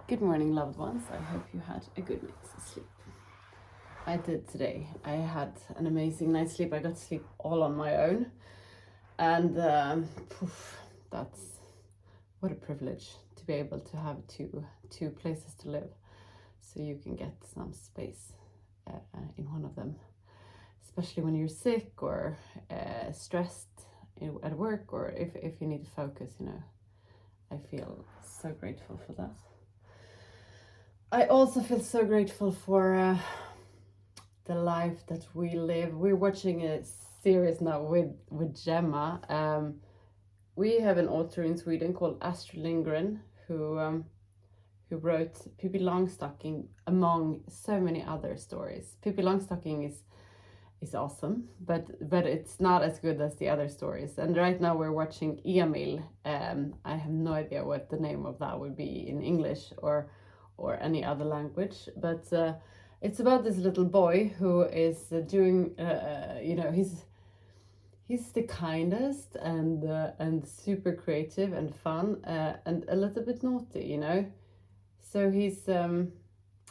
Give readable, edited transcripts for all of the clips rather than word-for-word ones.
Good morning, loved ones. I hope you had a good night's sleep. I did today. I had an amazing night's sleep. I got to sleep all on my own. And that's what a privilege to be able to have two places to live. So you can get some space in one of them. Especially when you're sick or stressed at work, or if you need to focus, I feel so grateful for that. I also feel so grateful for the life that we live. We're watching a series now with Gemma. We have an author in Sweden called Astrid Lindgren who wrote Pippi Longstocking among so many other stories. Pippi Longstocking is awesome, but it's not as good as the other stories. And right now we're watching Emil. I have no idea what the name of that would be in English or any other language, but it's about this little boy who is doing he's the kindest and super creative and fun and a little bit naughty, so he's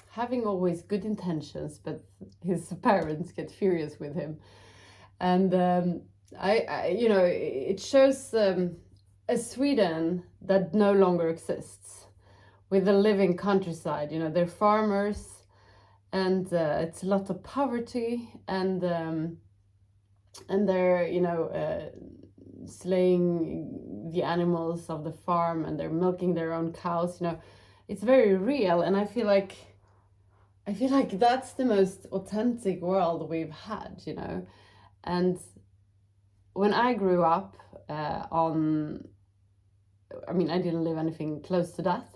having always good intentions, but his parents get furious with him. And it shows a Sweden that no longer exists, with the living countryside. They're farmers, and it's a lot of poverty, and they're slaying the animals of the farm, and they're milking their own cows. It's very real, and I feel like that's the most authentic world we've had. And when I grew up I didn't live anything close to that.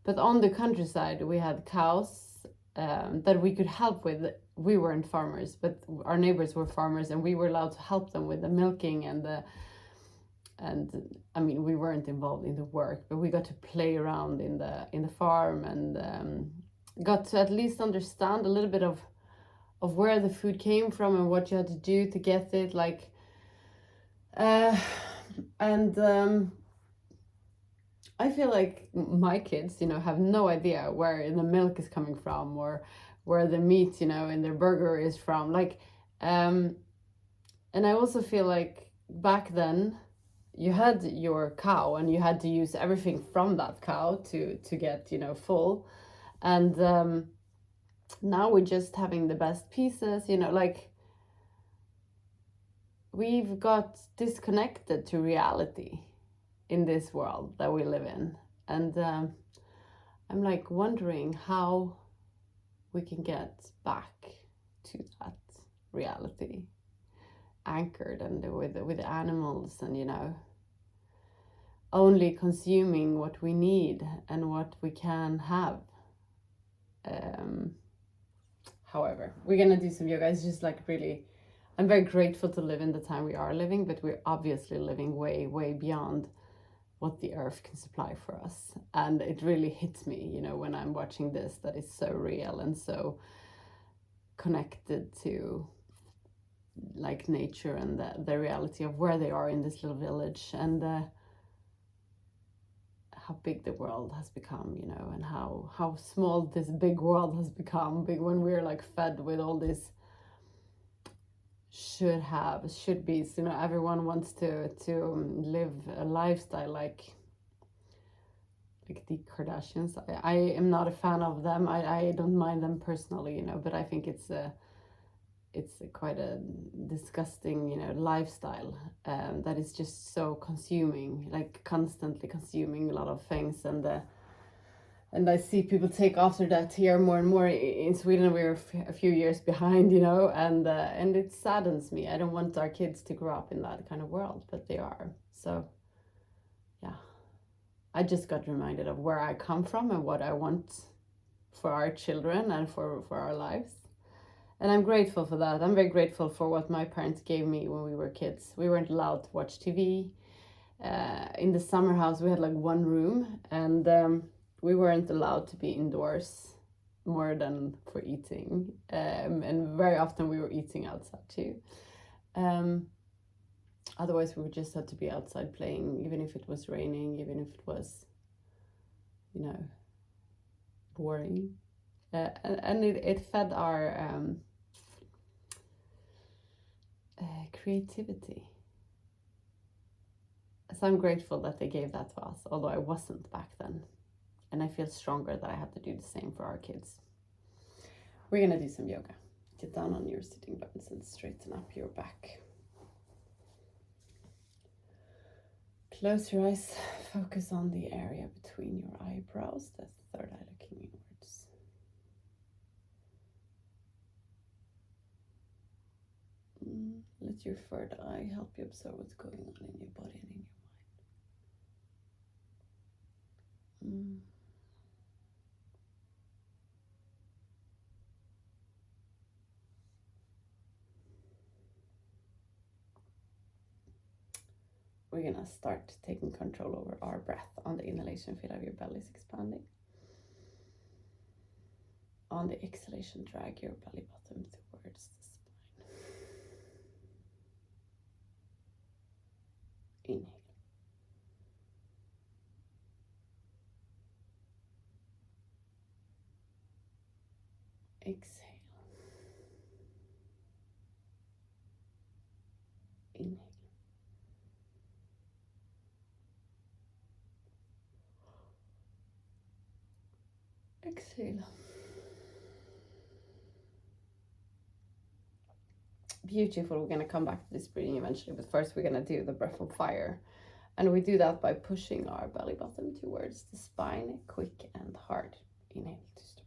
But on the countryside, we had cows that we could help with. We weren't farmers, but our neighbors were farmers, and we were allowed to help them with the milking we weren't involved in the work, but we got to play around in the farm, and got to at least understand a little bit of where the food came from and what you had to do to get it. I feel like my kids, have no idea where the milk is coming from, or where the meat, in their burger is from. And I also feel like back then you had your cow, and you had to use everything from that cow to get, full. And now we're just having the best pieces, we've got disconnected to reality in this world that we live in. And I'm wondering how we can get back to that reality, anchored and with animals, and only consuming what we need and what we can have. However, we're gonna do some yoga. It's just really, I'm very grateful to live in the time we are living, but we're obviously living way, way beyond what the earth can supply for us. And it really hits me, when I'm watching this, that is so real and so connected to nature and the reality of where they are in this little village, and how big the world has become, and how small this big world has become, big when we're fed with all this should be. Everyone wants to live a lifestyle like the Kardashians. I am not a fan of them. I don't mind them personally, but I think it's quite a disgusting, lifestyle that is just so consuming, constantly consuming a lot of things. And I see people take after that here more and more. In Sweden, we're a few years behind, and it saddens me. I don't want our kids to grow up in that kind of world, but they are. So, yeah, I just got reminded of where I come from and what I want for our children and for our lives. And I'm grateful for that. I'm very grateful for what my parents gave me when we were kids. We weren't allowed to watch TV. In the summer house, we had one room, and we weren't allowed to be indoors more than for eating. And very often we were eating outside too. Otherwise, we just had to be outside playing, even if it was raining, even if it was, boring. And it fed our creativity. So I'm grateful that they gave that to us, although I wasn't back then. And I feel stronger that I have to do the same for our kids. We're gonna do some yoga. Get down on your sitting bones and straighten up your back. Close your eyes, focus on the area between your eyebrows, the third eye looking inwards. Let your third eye help you observe what's going on in your body and in your mind. We're gonna start taking control over our breath. On the inhalation, feel how your belly is expanding. On the exhalation, drag your belly button towards the spine. Inhale. Exhale. Inhale. Exhale. Beautiful. We're going to come back to this breathing eventually, but first we're going to do the breath of fire. And we do that by pushing our belly button towards the spine, quick and hard. Inhale to start.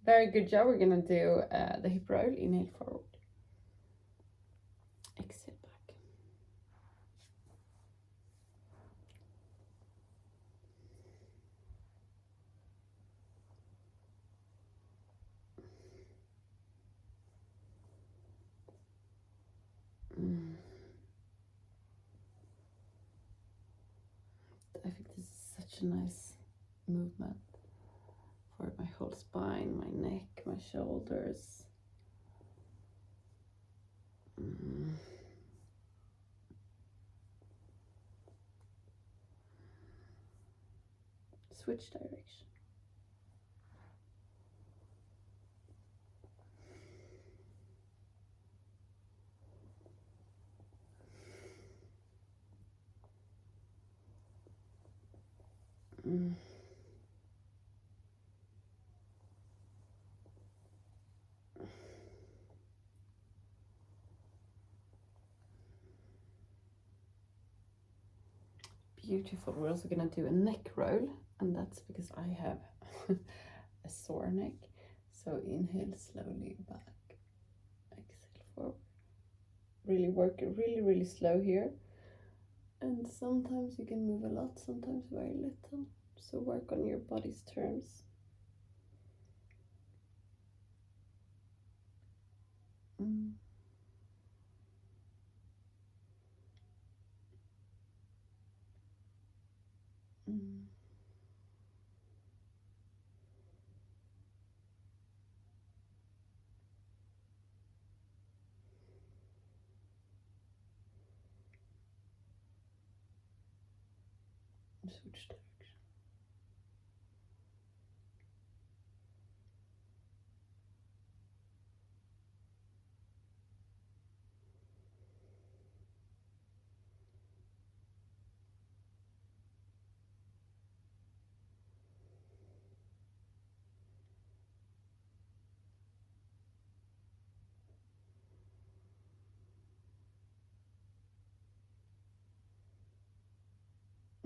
Very good job. We're going to do the hip roll. Inhale forward. Exhale back. I think this is such a nice movement for my whole spine, my neck, my shoulders. Switch direction. Beautiful. We're also going to do a neck roll, and that's because I have a sore neck. So inhale slowly back, exhale forward. Really work really slow here. And sometimes you can move a lot, sometimes very little. So work on your body's terms. Switch direction.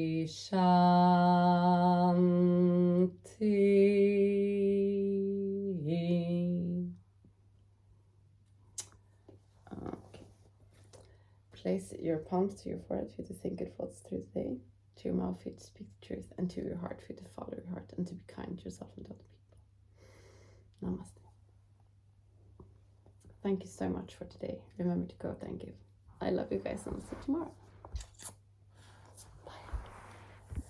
breathe. Shanti. Okay. Place your palms to your forehead for you to think good thoughts through the day, to your mouth for you to speak the truth, and to your heart for you to follow your heart and to be kind to yourself and to other people. Namaste. Thank you so much for today. Remember to go, thank you. I love you guys and I'll see you tomorrow.